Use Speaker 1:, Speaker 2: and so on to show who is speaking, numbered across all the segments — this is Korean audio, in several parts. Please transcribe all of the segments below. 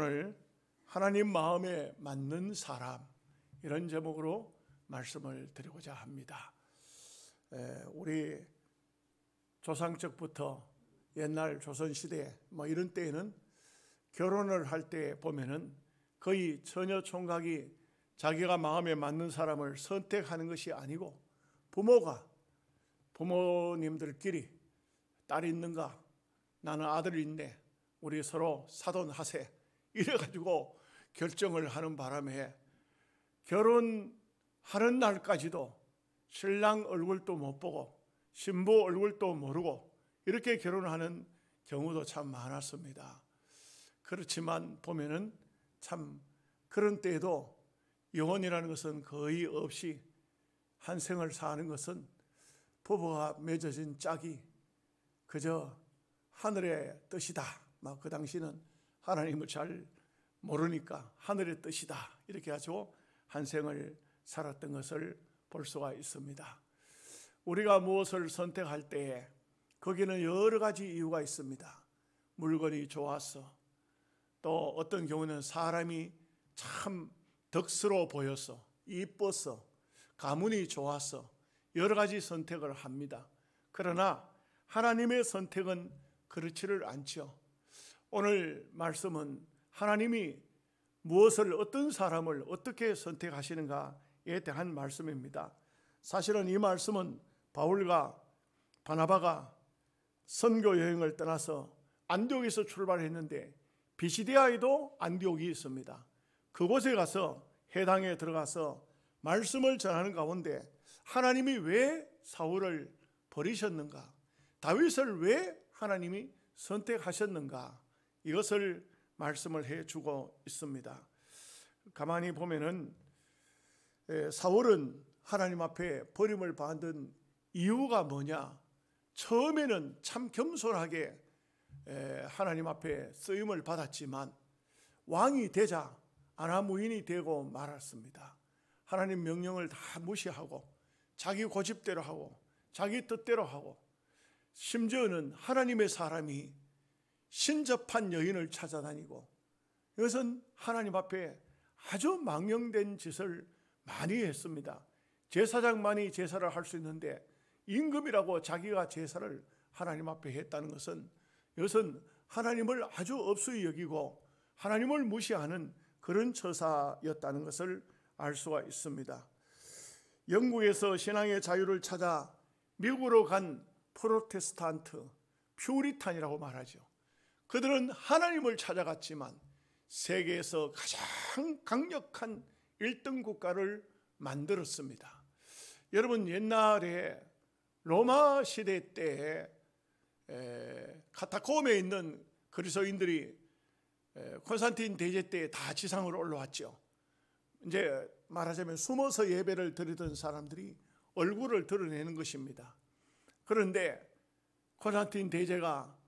Speaker 1: 오늘 하나님 마음에 맞는 사람, 이런 제목으로 말씀을 드리고자 합니다. 우리 조상적부터 옛날 조선시대 이런 때에는 결혼을 할 때 보면은 거의 처녀 총각이 자기가 마음에 맞는 사람을 선택하는 것이 아니고 부모님들끼리 딸이 있는가, 나는 아들이 있네, 우리 서로 사돈하세, 이래가지고 결정을 하는 바람에 결혼하는 날까지도 신랑 얼굴도 못 보고 신부 얼굴도 모르고 이렇게 결혼하는 경우도 참 많았습니다. 그렇지만 보면은 참 그런 때에도 영혼이라는 것은 거의 없이 한 생을 사는 것은 부부가 맺어진 짝이 그저 하늘의 뜻이다. 그 당시는 하나님을 잘 모르니까 하늘의 뜻이다, 이렇게 가지고 한 생을 살았던 것을 볼 수가 있습니다. 우리가 무엇을 선택할 때에 거기는 여러 가지 이유가 있습니다. 물건이 좋았어, 또 어떤 경우는 사람이 참 덕스러워 보여서, 이뻤어, 가문이 좋았어, 여러 가지 선택을 합니다. 그러나 하나님의 선택은 그렇지를 않죠. 오늘 말씀은 하나님이 무엇을, 어떤 사람을 어떻게 선택하시는가에 대한 말씀입니다. 사실은 이 말씀은 바울과 바나바가 선교 여행을 떠나서 안디옥에서 출발했는데 비시디아에도 안디옥이 있습니다. 그곳에 가서 회당에 들어가서 말씀을 전하는 가운데 하나님이 왜 사울을 버리셨는가, 다윗을 왜 하나님이 선택하셨는가, 이것을 말씀을 해주고 있습니다. 가만히 보면은 사울은 하나님 앞에 버림을 받은 이유가 뭐냐, 처음에는 참 겸손하게 하나님 앞에 쓰임을 받았지만 왕이 되자 아나무인이 되고 말았습니다. 하나님 명령을 다 무시하고 자기 고집대로 하고 자기 뜻대로 하고, 심지어는 하나님의 사람이 신접한 여인을 찾아다니고, 이것은 하나님 앞에 아주 망령된 짓을 많이 했습니다. 제사장만이 제사를 할 수 있는데 임금이라고 자기가 제사를 하나님 앞에 했다는 것은, 이것은 하나님을 아주 업수히 여기고 하나님을 무시하는 그런 처사였다는 것을 알 수가 있습니다. 영국에서 신앙의 자유를 찾아 미국으로 간 프로테스탄트, 퓨리탄이라고 말하죠. 그들은 하나님을 찾아갔지만 세계에서 가장 강력한 1등 국가를 만들었습니다. 여러분, 옛날에 로마 시대 때 카타콤에 있는 그리스도인들이 콘스탄틴 대제 때 다 지상으로 올라왔죠. 이제 말하자면 숨어서 예배를 드리던 사람들이 얼굴을 드러내는 것입니다. 그런데 콘스탄틴 대제가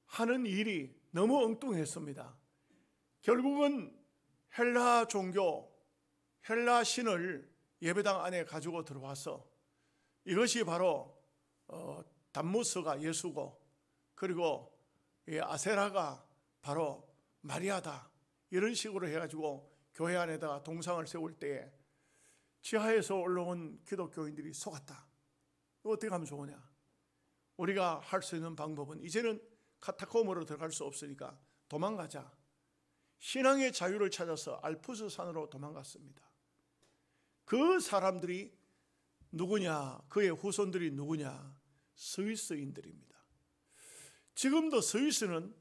Speaker 1: 하는 일이 너무 엉뚱했습니다. 결국은 헬라 종교, 헬라 신을 예배당 안에 가지고 들어와서 이것이 바로 담무스가 예수고, 그리고 아세라가 바로 마리아다, 이런 식으로 해가지고 교회 안에다가 동상을 세울 때에 지하에서 올라온 기독교인들이 속았다. 이거 어떻게 하면 좋으냐? 우리가 할 수 있는 방법은 이제는 카타콤으로 들어갈 수 없으니까 도망가자. 신앙의 자유를 찾아서 알프스 산으로 도망갔습니다. 그 사람들이 누구냐? 그의 후손들이 누구냐? 스위스인들입니다. 지금도 스위스는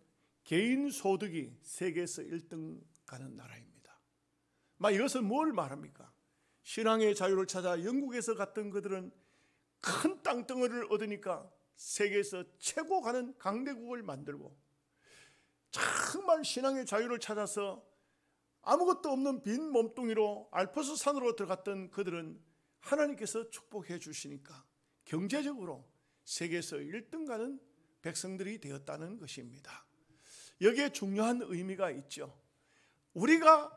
Speaker 1: 개인 소득이 세계에서 1등 가는 나라입니다. 이것은 뭘 말합니까? 신앙의 자유를 찾아 영국에서 갔던 그들은 큰 땅덩어리를 얻으니까 세계에서 최고 가는 강대국을 만들고, 정말 신앙의 자유를 찾아서 아무것도 없는 빈 몸뚱이로 알프스 산으로 들어갔던 그들은 하나님께서 축복해 주시니까 경제적으로 세계에서 1등 가는 백성들이 되었다는 것입니다. 여기에 중요한 의미가 있죠. 우리가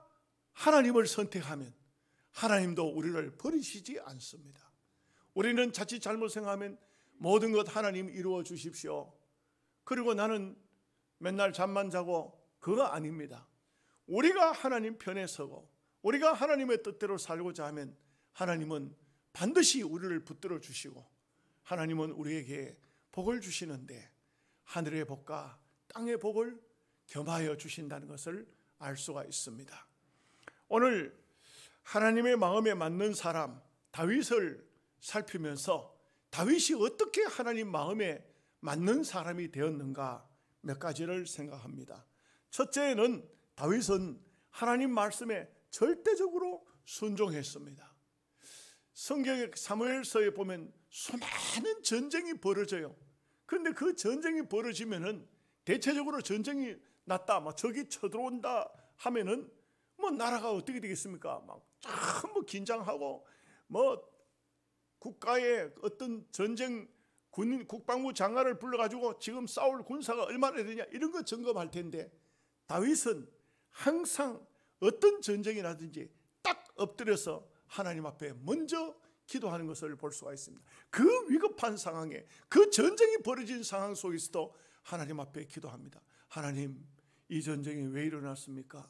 Speaker 1: 하나님을 선택하면 하나님도 우리를 버리시지 않습니다. 우리는 자칫 잘못 생각하면 모든 것 하나님 이루어 주십시오, 그리고 나는 맨날 잠만 자고 그거 아닙니다. 우리가 하나님 편에 서고 우리가 하나님의 뜻대로 살고자 하면 하나님은 반드시 우리를 붙들어 주시고 하나님은 우리에게 복을 주시는데 하늘의 복과 땅의 복을 겸하여 주신다는 것을 알 수가 있습니다. 오늘 하나님의 마음에 맞는 사람 다윗을 살피면서 다윗이 어떻게 하나님 마음에 맞는 사람이 되었는가 몇 가지를 생각합니다. 첫째는 다윗은 하나님 말씀에 절대적으로 순종했습니다. 성경의 사무엘서에 보면 수많은 전쟁이 벌어져요. 그런데 그 전쟁이 벌어지면은 대체적으로 전쟁이 났다, 막 적이 쳐들어온다 하면은 뭐 나라가 어떻게 되겠습니까? 막 전부 긴장하고 뭐 국가의 어떤 전쟁 군인 국방부 장관을 불러가지고 지금 싸울 군사가 얼마나 되냐 이런 거 점검할 텐데 다윗은 항상 어떤 전쟁이 나든지 딱 엎드려서 하나님 앞에 먼저 기도하는 것을 볼 수가 있습니다. 그 위급한 상황에 그 전쟁이 벌어진 상황 속에서도 하나님 앞에 기도합니다. 하나님, 이 전쟁이 왜 일어났습니까?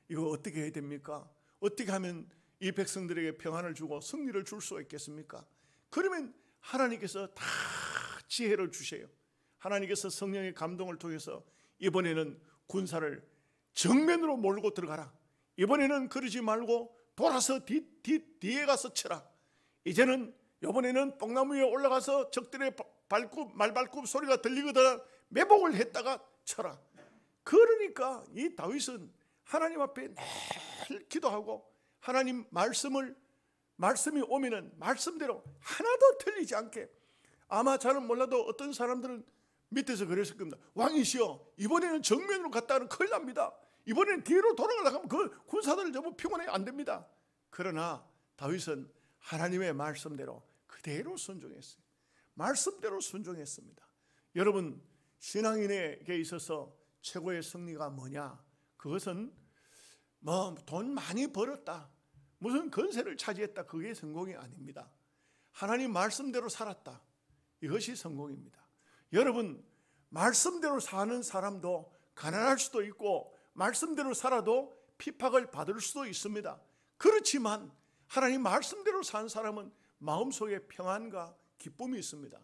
Speaker 1: 이거 어떻게 해야 됩니까? 어떻게 하면 이 백성들에게 평안을 주고 승리를 줄 수 있겠습니까? 그러면 하나님께서 다 지혜를 주세요. 하나님께서 성령의 감동을 통해서 이번에는 군사를 정면으로 몰고 들어가라. 이번에는 그러지 말고 돌아서 뒤에 가서 쳐라. 이제는 이번에는 뽕나무 위에 올라가서 적들의 말발굽 소리가 들리거든 매복을 했다가 쳐라. 그러니까 이 다윗은 하나님 앞에 늘 기도하고 하나님 말씀이 오면은 말씀대로 하나도 틀리지 않게, 아마 저는 몰라도 어떤 사람들은 밑에서 그랬을 겁니다. 왕이시여, 이번에는 정면으로 갔다가는 큰일 납니다. 이번에는 뒤로 돌아가려고 하면 그 군사들 너무 피곤해 안 됩니다. 그러나 다윗은 하나님의 말씀대로 그대로 순종했어요. 말씀대로 순종했습니다. 여러분, 신앙인에게 있어서 최고의 승리가 뭐냐? 그것은 뭐 돈 많이 벌었다, 무슨 건세를 차지했다, 그게 성공이 아닙니다. 하나님 말씀대로 살았다, 이것이 성공입니다. 여러분, 말씀대로 사는 사람도 가난할 수도 있고 말씀대로 살아도 핍박을 받을 수도 있습니다. 그렇지만 하나님 말씀대로 산 사람은 마음속에 평안과 기쁨이 있습니다.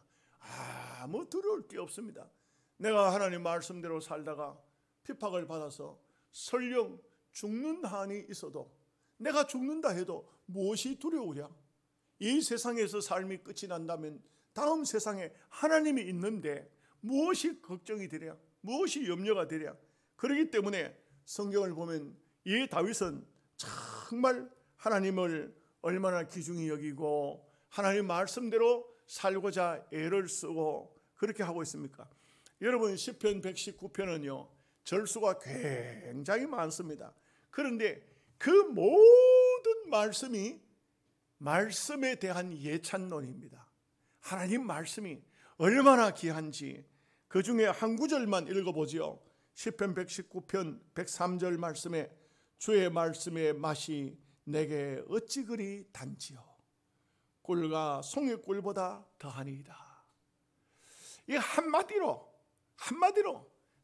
Speaker 1: 아무 두려울 게 없습니다. 내가 하나님 말씀대로 살다가 핍박을 받아서 설령 죽는 한이 있어도, 내가 죽는다 해도 무엇이 두려우랴? 이 세상에서 삶이 끝이 난다면 다음 세상에 하나님이 있는데 무엇이 걱정이 되랴? 무엇이 염려가 되랴? 그렇기 때문에 성경을 보면 이 다윗은 정말 하나님을 얼마나 귀중히 여기고 하나님 말씀대로 살고자 애를 쓰고 그렇게 하고 있습니까? 여러분, 시편 119편은요 절수가 굉장히 많습니다. 그런데 그 모든 말씀이 말씀에 대한 예찬론입니다. 하나님 말씀이 얼마나 귀한지 그 중에 한 구절만 읽어보지요. 시편 119편 103절 말씀에 주의 말씀의 맛이 내게 어찌 그리 단지요, 꿀과 송이꿀보다 더하니이다. 이 한마디로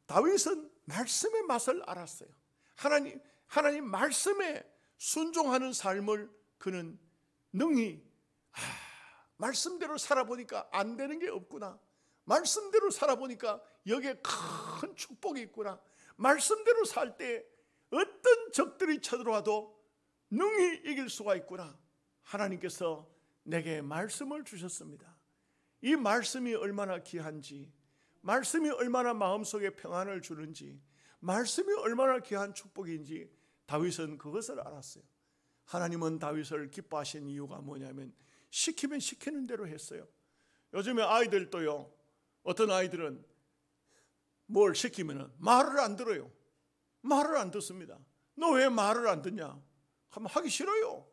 Speaker 1: 다윗은 말씀의 맛을 알았어요. 하나님 말씀에 순종하는 삶을 그는 능히 말씀대로 살아보니까 안 되는 게 없구나, 말씀대로 살아보니까 여기에 큰 축복이 있구나, 말씀대로 살 때 어떤 적들이 쳐들어와도 능히 이길 수가 있구나. 하나님께서 내게 말씀을 주셨습니다. 이 말씀이 얼마나 귀한지, 말씀이 얼마나 마음속에 평안을 주는지, 말씀이 얼마나 귀한 축복인지 다윗은 그것을 알았어요. 하나님은 다윗을 기뻐하신 이유가 뭐냐면 시키면 시키는 대로 했어요. 요즘에 아이들도요, 어떤 아이들은 뭘 시키면 말을 안 들어요. 말을 안 듣습니다. 너 왜 말을 안 듣냐 하면 하기 싫어요.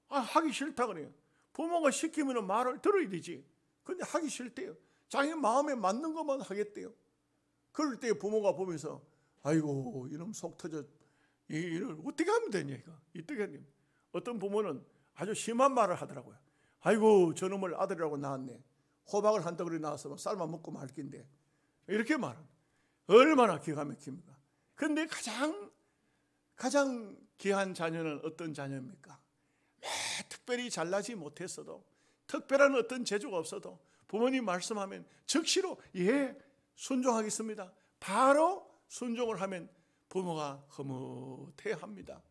Speaker 1: 하기 싫다 그래요. 부모가 시키면 말을 들어야 되지. 그런데 하기 싫대요. 자기 마음에 맞는 것만 하겠대요. 그럴 때 부모가 보면서 아이고 이놈 속 터져, 이걸 어떻게 하면 되냐, 이거 어떻게 하냐. 어떤 부모는 아주 심한 말을 하더라고요. 아이고 저놈을 아들이라고 낳았네, 호박을 한 덩어리 낳았으면 삶아 먹고 말 긴데, 이렇게 말은 얼마나 기가 막힙니까? 그런데 가장 귀한 자녀는 어떤 자녀입니까? 특별히 잘나지 못했어도, 특별한 어떤 재주가 없어도 부모님 말씀하면 즉시로 예, 순종하겠습니다. 바로 순종을 하면 부모가 흐뭇해합니다.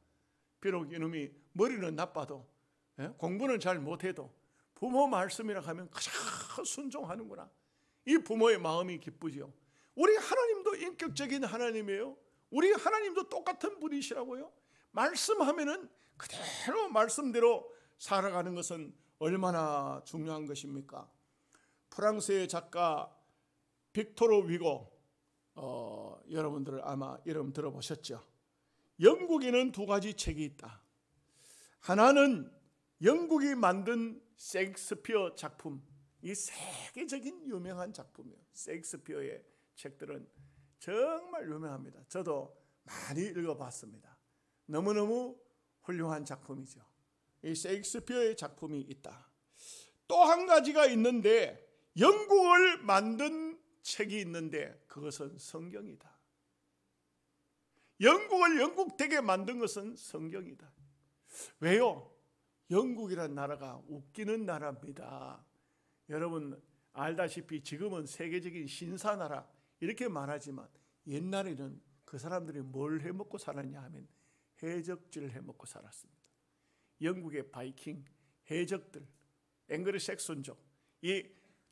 Speaker 1: 비록 이놈이 머리는 나빠도, 공부는 잘 못해도 부모 말씀이라 하면 그저 순종하는구나. 이 부모의 마음이 기쁘죠. 우리 하나님도 인격적인 하나님이에요. 우리 하나님도 똑같은 분이시라고요. 말씀하면은 그대로 말씀대로 살아가는 것은 얼마나 중요한 것입니까? 프랑스의 작가 빅토르 위고, 여러분들 아마 이름 들어보셨죠? 영국에는 두 가지 책이 있다. 하나는 영국이 만든 셰익스피어 작품, 이 세계적인 유명한 작품이에요. 셰익스피어의 책들은 정말 유명합니다. 저도 많이 읽어봤습니다. 너무너무 훌륭한 작품이죠. 이 셰익스피어의 작품이 있다. 또 한 가지가 있는데, 영국을 만든 책이 있는데 그것은 성경이다. 영국을 영국되게 만든 것은 성경이다. 왜요? 영국이란 나라가 웃기는 나라입니다. 여러분 알다시피 지금은 세계적인 신사나라 이렇게 말하지만, 옛날에는 그 사람들이 뭘 해먹고 살았냐 하면 해적질 해먹고 살았습니다. 영국의 바이킹, 해적들, 앵글로색손족, 이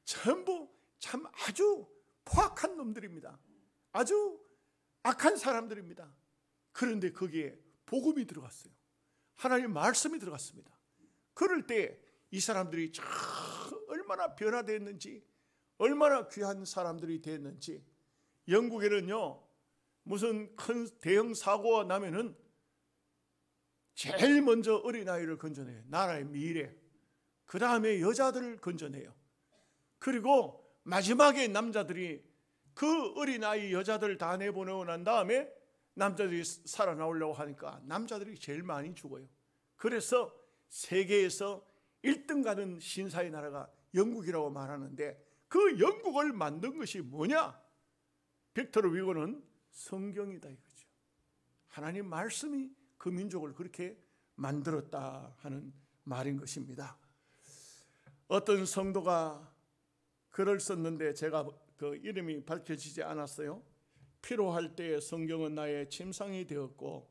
Speaker 1: 전부 참 아주 포악한 놈들입니다. 아주 악한 사람들입니다. 그런데 거기에 복음이 들어갔어요. 하나님 말씀이 들어갔습니다. 그럴 때 이 사람들이 참 얼마나 변화됐는지, 얼마나 귀한 사람들이 됐는지. 영국에는요, 무슨 큰 대형 사고가 나면은 제일 먼저 어린아이를 건져내요. 나라의 미래. 그 다음에 여자들을 건져내요. 그리고 마지막에 남자들이 그 어린아이 여자들 다 내보내고 난 다음에 남자들이 살아나오려고 하니까 남자들이 제일 많이 죽어요. 그래서 세계에서 1등 가는 신사의 나라가 영국이라고 말하는데, 그 영국을 만든 것이 뭐냐? 빅토르 위고는 성경이다 이거죠. 하나님 말씀이 그 민족을 그렇게 만들었다 하는 말인 것입니다. 어떤 성도가 글을 썼는데 제가 그 이름이 밝혀지지 않았어요. 필요할 때 성경은 나의 침상이 되었고,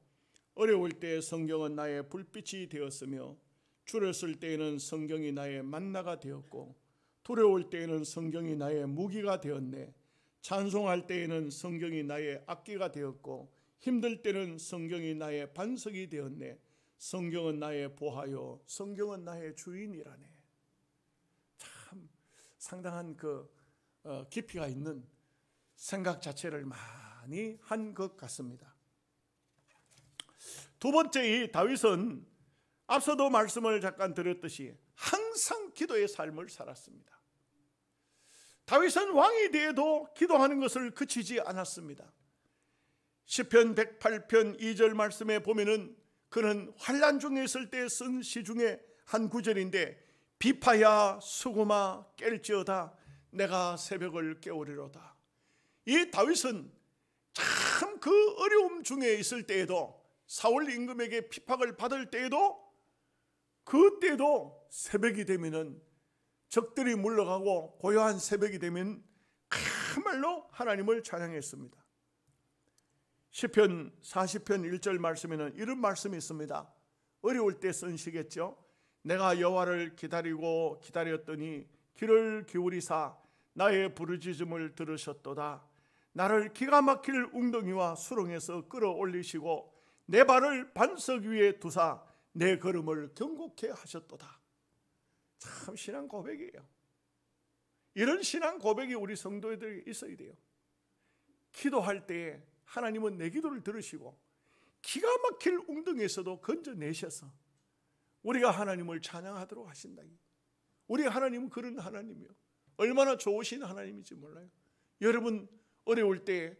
Speaker 1: 어려울 때 성경은 나의 불빛이 되었으며, 줄였을 때에는 성경이 나의 만나가 되었고, 두려울 때에는 성경이 나의 무기가 되었네. 찬송할 때에는 성경이 나의 악기가 되었고, 힘들 때는 성경이 나의 반석이 되었네. 성경은 나의 보하여 성경은 나의 주인이라네. 참 상당한 그 깊이가 있는 생각 자체를 많이 한 것 같습니다. 두 번째, 이 다윗은 앞서도 말씀을 잠깐 드렸듯이 항상 기도의 삶을 살았습니다. 다윗은 왕이 되어도 기도하는 것을 그치지 않았습니다. 시편 108편 2절 말씀에 보면은 그는 환난 중에 있을 때 쓴 시 중에 한 구절인데, 비파야 수고마 깰지어다 내가 새벽을 깨우리로다. 이 다윗은 참 그 어려움 중에 있을 때에도, 사울 임금에게 핍박을 받을 때에도, 그때도 새벽이 되면은, 적들이 물러가고 고요한 새벽이 되면 정말로 하나님을 찬양했습니다. 시편 40편 1절 말씀에는 이런 말씀이 있습니다. 어려울 때 쓴 시겠죠. 내가 여호와를 기다리고 기다렸더니 귀를 기울이사 나의 부르짖음을 들으셨도다. 나를 기가 막힐 웅덩이와 수렁에서 끌어올리시고 내 발을 반석 위에 두사 내 걸음을 경고케 하셨도다. 참 신앙 고백이에요. 이런 신앙 고백이 우리 성도들에게 있어야 돼요. 기도할 때 하나님은 내 기도를 들으시고 기가 막힐 웅덩이에서도 건져내셔서 우리가 하나님을 찬양하도록 하신다. 우리 하나님은 그런 하나님이요, 얼마나 좋으신 하나님인지 몰라요. 여러분 어려울 때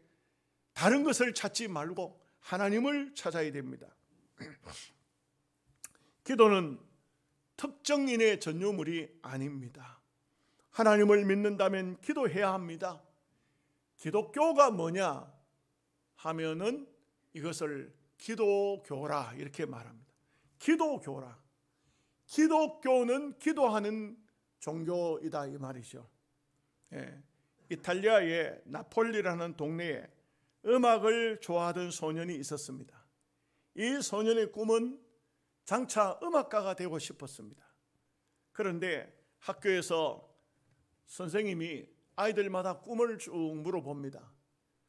Speaker 1: 다른 것을 찾지 말고 하나님을 찾아야 됩니다. 기도는 특정인의 전유물이 아닙니다. 하나님을 믿는다면 기도해야 합니다. 기독교가 뭐냐? 하면은 이것을 기도교라 이렇게 말합니다. 기도교라. 기독교는 기도하는 종교이다 이 말이죠. 이탈리아의 나폴리라는 동네에 음악을 좋아하던 소년이 있었습니다. 이 소년의 꿈은 장차 음악가가 되고 싶었습니다. 그런데 학교에서 선생님이 아이들마다 꿈을 쭉 물어봅니다.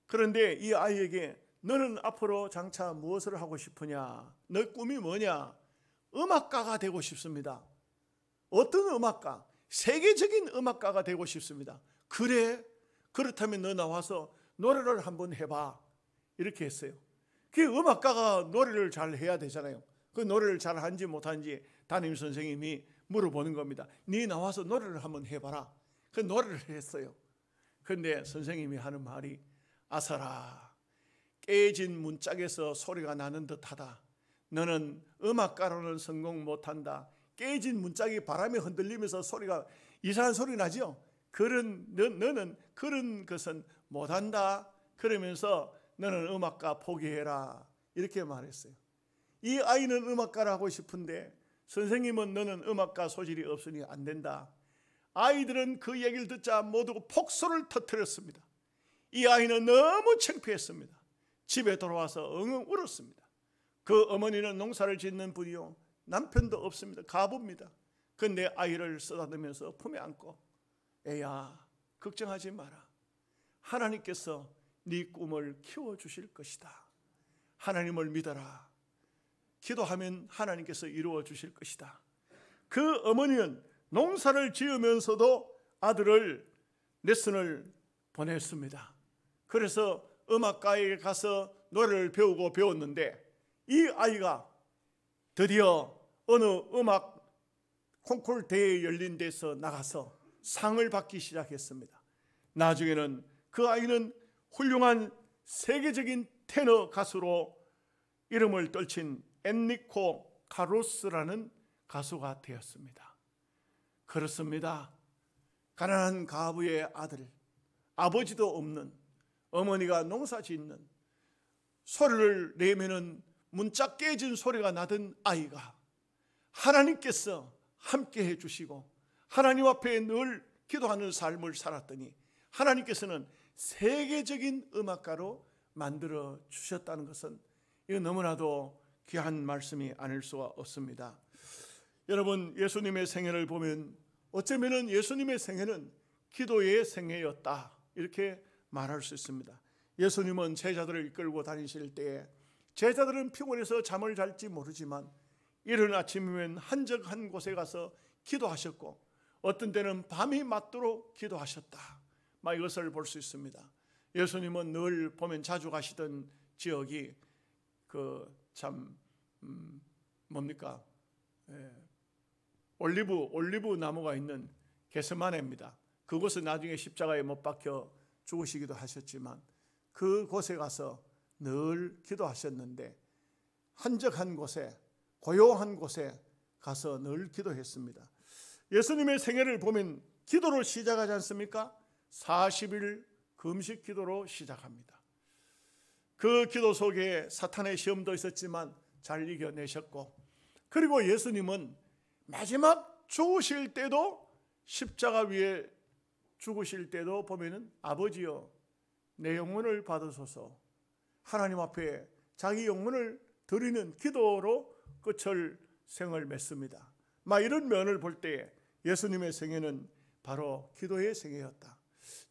Speaker 1: 그런데 이 아이에게 너는 앞으로 장차 무엇을 하고 싶으냐? 너 꿈이 뭐냐? 음악가가 되고 싶습니다. 어떤 음악가? 세계적인 음악가가 되고 싶습니다. 그래? 그렇다면 너 나와서 노래를 한번 해봐. 이렇게 했어요. 그 음악가가 노래를 잘 해야 되잖아요. 그 노래를 잘 하는지 못하는지 담임 선생님이 물어보는 겁니다. 네 나와서 노래를 한번 해봐라. 그 노래를 했어요. 그런데 선생님이 하는 말이 아서라 깨진 문짝에서 소리가 나는 듯하다. 너는 음악가로는 성공 못한다. 깨진 문짝이 바람에 흔들리면서 소리가 이상한 소리 나죠. 너는 그런 것은 못한다. 그러면서 너는 음악가 포기해라. 이렇게 말했어요. 이 아이는 음악가를 하고 싶은데 선생님은 너는 음악가 소질이 없으니 안 된다. 아이들은 그 얘기를 듣자 모두 폭소를 터뜨렸습니다. 이 아이는 너무 창피했습니다. 집에 돌아와서 엉엉 울었습니다. 그 어머니는 농사를 짓는 분이요 남편도 없습니다. 가부입니다. 그런데 아이를 쓰다듬으면서 품에 안고 애야 걱정하지 마라. 하나님께서 네 꿈을 키워주실 것이다. 하나님을 믿어라. 기도하면 하나님께서 이루어 주실 것이다. 그 어머니는 농사를 지으면서도 아들을 레슨을 보냈습니다. 그래서 음악가에 가서 노래를 배웠는데 이 아이가 드디어 어느 음악 콩쿠르 대회에 열린 데서 나가서 상을 받기 시작했습니다. 나중에는 그 아이는 훌륭한 세계적인 테너 가수로 이름을 떨친 엔리코 카루스라는 가수가 되었습니다. 그렇습니다. 가난한 가부의 아들, 아버지도 없는, 어머니가 농사 짓는, 소리를 내면은 문짝 깨진 소리가 나던 아이가 하나님께서 함께 해주시고 하나님 앞에 늘 기도하는 삶을 살았더니 하나님께서는 세계적인 음악가로 만들어 주셨다는 것은 이거 너무나도 귀한 말씀이 아닐 수가 없습니다. 여러분, 예수님의 생애를 보면 어쩌면 예수님의 생애는 기도의 생애였다 이렇게 말할 수 있습니다. 예수님은 제자들을 이끌고 다니실 때에 제자들은 피곤해서 잠을 잘지 모르지만 이른 아침이면 한적한 곳에 가서 기도하셨고 어떤 때는 밤이 맞도록 기도하셨다. 이것을 볼 수 있습니다. 예수님은 늘 보면 자주 가시던 지역이 올리브 나무가 있는 게세마네입니다. 그곳은 나중에 십자가에 못 박혀 죽으시기도 하셨지만 그곳에 가서 늘 기도하셨는데 한적한 곳에 고요한 곳에 가서 늘 기도했습니다. 예수님의 생애를 보면 기도로 시작하지 않습니까? 40일 금식 기도로 시작합니다. 그 기도 속에 사탄의 시험도 있었지만 잘 이겨내셨고 그리고 예수님은 마지막 죽으실 때도 십자가 위에 죽으실 때도 보면은 아버지여 내 영혼을 받으소서 하나님 앞에 자기 영혼을 드리는 기도로 끝을 생을 맺습니다. 이런 면을 볼 때 예수님의 생애는 바로 기도의 생애였다.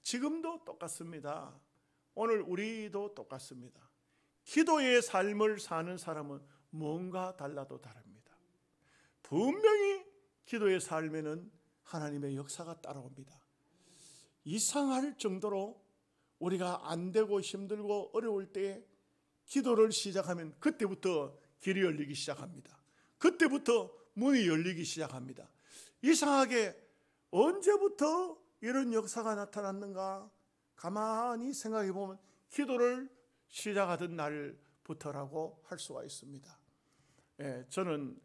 Speaker 1: 지금도 똑같습니다. 오늘 우리도 똑같습니다. 기도의 삶을 사는 사람은 뭔가 달라도 다릅니다. 분명히 기도의 삶에는 하나님의 역사가 따라옵니다. 이상할 정도로 우리가 안 되고 힘들고 어려울 때 기도를 시작하면 그때부터 길이 열리기 시작합니다. 그때부터 문이 열리기 시작합니다. 이상하게 언제부터 이런 역사가 나타났는가 가만히 생각해 보면 기도를 시작하던 날부터라고 할 수가 있습니다. 저는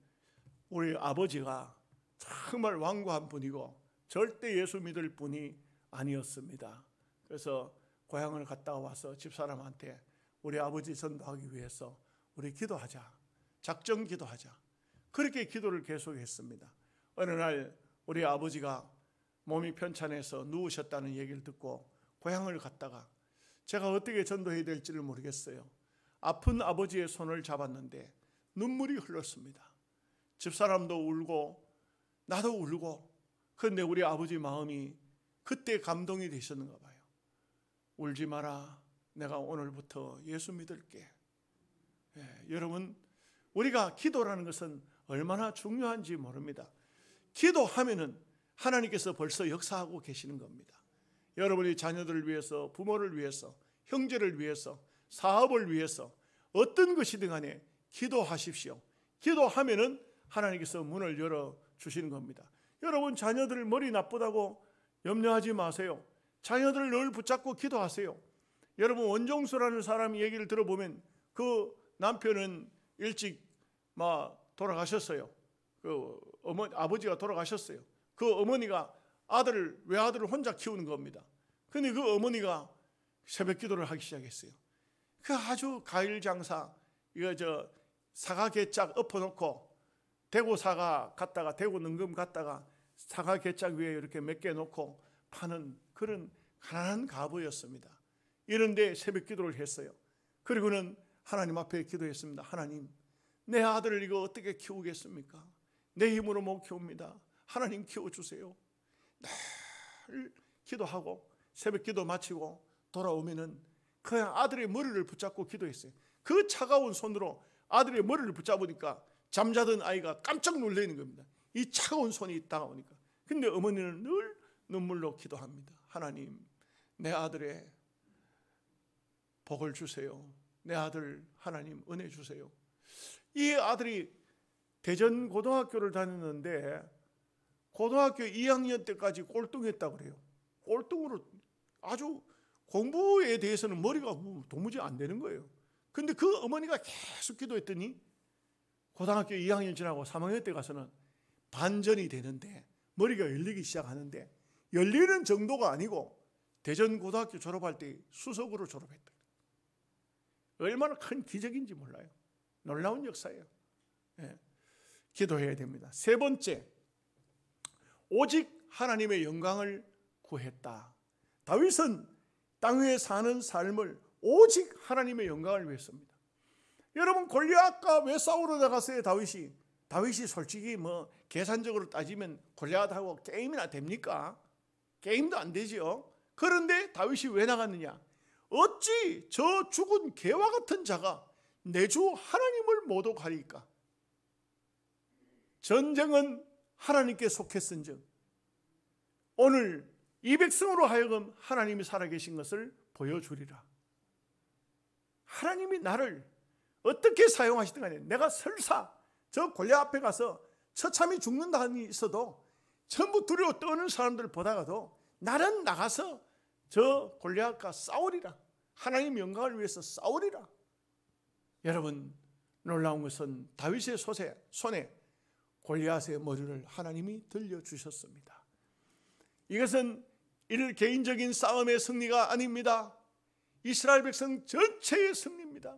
Speaker 1: 우리 아버지가 정말 완고한 분이고 절대 예수 믿을 분이 아니었습니다. 그래서 고향을 갔다 와서 집사람한테 우리 아버지 전도하기 위해서 우리 기도하자. 작정 기도하자. 그렇게 기도를 계속했습니다. 어느 날 우리 아버지가 몸이 편찮아서 누우셨다는 얘기를 듣고 고향을 갔다가 제가 어떻게 전도해야 될지를 모르겠어요. 아픈 아버지의 손을 잡았는데 눈물이 흘렀습니다. 집사람도 울고 나도 울고. 그런데 우리 아버지 마음이 그때 감동이 되셨는가 봐요. 울지 마라. 내가 오늘부터 예수 믿을게. 여러분, 우리가 기도라는 것은 얼마나 중요한지 모릅니다. 기도하면은 하나님께서 벌써 역사하고 계시는 겁니다. 여러분이 자녀들을 위해서, 부모를 위해서, 형제를 위해서, 사업을 위해서 어떤 것이든 간에 기도하십시오. 기도하면은 하나님께서 문을 열어주시는 겁니다. 여러분, 자녀들 머리 나쁘다고 염려하지 마세요. 자녀들을 늘 붙잡고 기도하세요. 여러분, 원종수라는 사람 얘기를 들어보면 그 남편은 일찍 돌아가셨어요. 아버지가 돌아가셨어요. 그 어머니가 외아들을 혼자 키우는 겁니다. 근데 그 어머니가 새벽 기도를 하기 시작했어요. 그 아주 과일 장사, 사과 개짝 엎어놓고 대구 사과 갔다가 대구 능금 갔다가 사과 개짝 위에 이렇게 몇 개 놓고 파는 그런 가난한 가부였습니다. 이런데 새벽 기도를 했어요. 그리고는 하나님 앞에 기도했습니다. 하나님, 내 아들을 이거 어떻게 키우겠습니까? 내 힘으로 못 키웁니다. 하나님 키워주세요. 늘 기도하고 새벽 기도 마치고 돌아오면은 그 아들의 머리를 붙잡고 기도했어요. 그 차가운 손으로 아들의 머리를 붙잡으니까 잠자던 아이가 깜짝 놀라는 겁니다. 이 차가운 손이 다가오니까. 근데 어머니는 늘 눈물로 기도합니다. 하나님, 내 아들의 복을 주세요. 내 아들 하나님 은혜 주세요. 이 아들이 대전 고등학교를 다녔는데 고등학교 2학년 때까지 꼴등했다고 그래요. 꼴등으로 아주 공부에 대해서는 머리가 도무지 안 되는 거예요. 근데 그 어머니가 계속 기도했더니 고등학교 2학년 지나고 3학년 때 가서는 반전이 되는데 머리가 열리기 시작하는데 열리는 정도가 아니고 대전 고등학교 졸업할 때 수석으로 졸업했다. 얼마나 큰 기적인지 몰라요. 놀라운 역사예요. 기도해야 됩니다. 세 번째, 오직 하나님의 영광을 구했다. 다윗은 땅 위에 사는 삶을 오직 하나님의 영광을 위해서입니다. 여러분, 골리앗과 왜 싸우러 나갔어요? 다윗이 솔직히 계산적으로 따지면 골리앗하고 게임이나 됩니까? 게임도 안 되지요. 그런데 다윗이 왜 나갔느냐? 어찌 저 죽은 개와 같은 자가 내 주 하나님을 모독하리까? 전쟁은 하나님께 속했은즉 오늘 이 백성으로 하여금 하나님이 살아계신 것을 보여주리라. 하나님이 나를 어떻게 사용하시든 간에 내가 설사 저 골리앗 앞에 가서 처참히 죽는다 하니 있어도 전부 두려워 떠는 사람들 보다가도 나는 나가서 저 골리앗과 싸우리라. 하나님 영광을 위해서 싸우리라. 여러분, 놀라운 것은 다윗의 손에 골리앗의 머리를 하나님이 들려주셨습니다. 이것은 이를 개인적인 싸움의 승리가 아닙니다. 이스라엘 백성 전체의 승리입니다.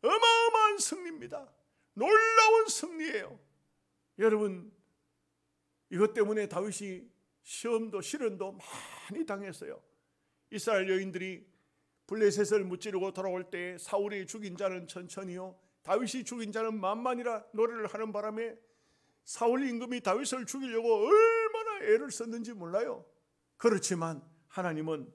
Speaker 1: 어마어마한 승리입니다. 놀라운 승리예요. 여러분, 이것 때문에 다윗이 시련도 많이 당했어요. 이스라엘 여인들이 블레셋을 무찌르고 돌아올 때 사울이 죽인 자는 천천히요, 다윗이 죽인 자는 만만이라 노래를 하는 바람에 사울 임금이 다윗을 죽이려고 얼마나 애를 썼는지 몰라요. 그렇지만 하나님은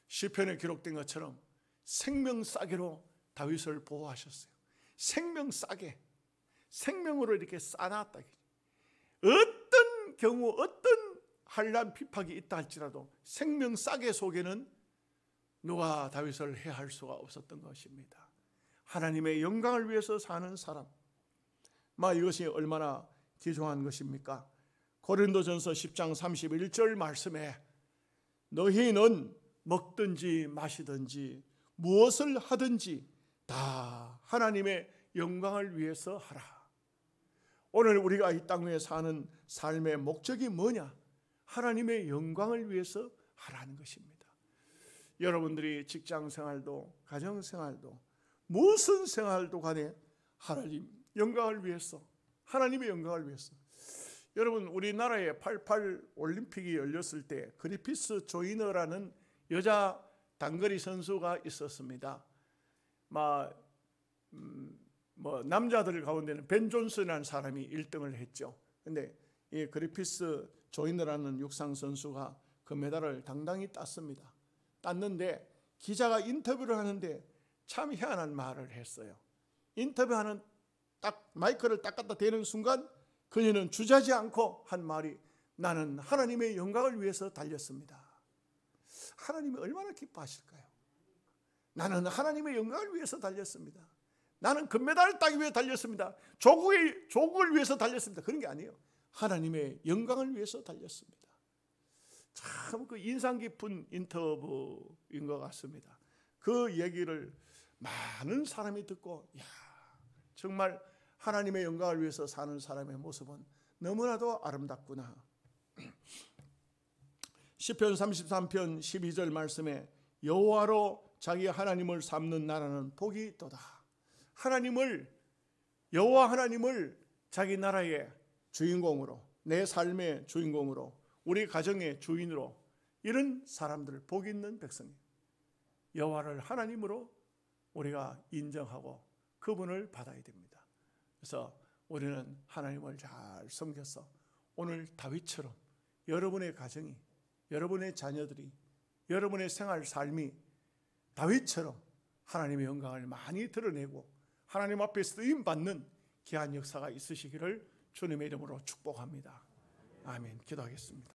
Speaker 1: 시편에 기록된 것처럼 생명싸개로 다윗을 보호하셨어요. 생명싸개, 생명으로 이렇게 싸놨다. 어떤 경우 어떤 환난 핍박이 있다 할지라도 생명싸개 속에는 누가 다윗을 해할 수가 없었던 것입니다. 하나님의 영광을 위해서 사는 사람, 이것이 얼마나 귀중한 것입니까? 고린도전서 10장 31절 말씀에 너희는 먹든지 마시든지 무엇을 하든지 다 하나님의 영광을 위해서 하라. 오늘 우리가 이 땅 위에 사는 삶의 목적이 뭐냐? 하나님의 영광을 위해서 하라는 것입니다. 여러분들이 직장 생활도 가정 생활도 무슨 생활도 간에 하나님 영광을 위해서, 하나님의 영광을 위해서. 여러분, 우리나라에 88 올림픽이 열렸을 때 그리피스 조이너라는 여자 단거리 선수가 있었습니다. 남자들 가운데는 벤 존슨이라는 사람이 1등을 했죠. 근데 이 그리피스 조이너라는 육상 선수가 금메달을 당당히 땄습니다. 땄는데 기자가 인터뷰를 하는데 참 희한한 말을 했어요. 인터뷰하는 딱 마이크를 딱 갖다 대는 순간 그녀는 주저하지 않고 한 말이, 나는 하나님의 영광을 위해서 달렸습니다. 하나님이 얼마나 기뻐하실까요? 나는 하나님의 영광을 위해서 달렸습니다. 나는 금메달을 따기 위해 달렸습니다. 조국을 위해서 달렸습니다. 그런 게 아니에요. 하나님의 영광을 위해서 달렸습니다. 참 그 인상 깊은 인터뷰인 것 같습니다. 그 얘기를 많은 사람이 듣고, 야, 정말 하나님의 영광을 위해서 사는 사람의 모습은 너무나도 아름답구나. 시편 33편 12절 말씀에 여호와로 자기 하나님을 삼는 나라는 복이 있도다. 여호와 하나님을 자기 나라의 주인공으로, 내 삶의 주인공으로, 우리 가정의 주인으로, 이런 사람들, 복 있는 백성이에요. 여호와를 하나님으로 우리가 인정하고 그분을 받아야 됩니다. 그래서 우리는 하나님을 잘 섬겨서 오늘 다윗처럼 여러분의 가정이, 여러분의 자녀들이, 여러분의 생활 삶이 다윗처럼 하나님의 영광을 많이 드러내고 하나님 앞에 쓰임받는 귀한 역사가 있으시기를 주님의 이름으로 축복합니다. 아멘. 기도하겠습니다.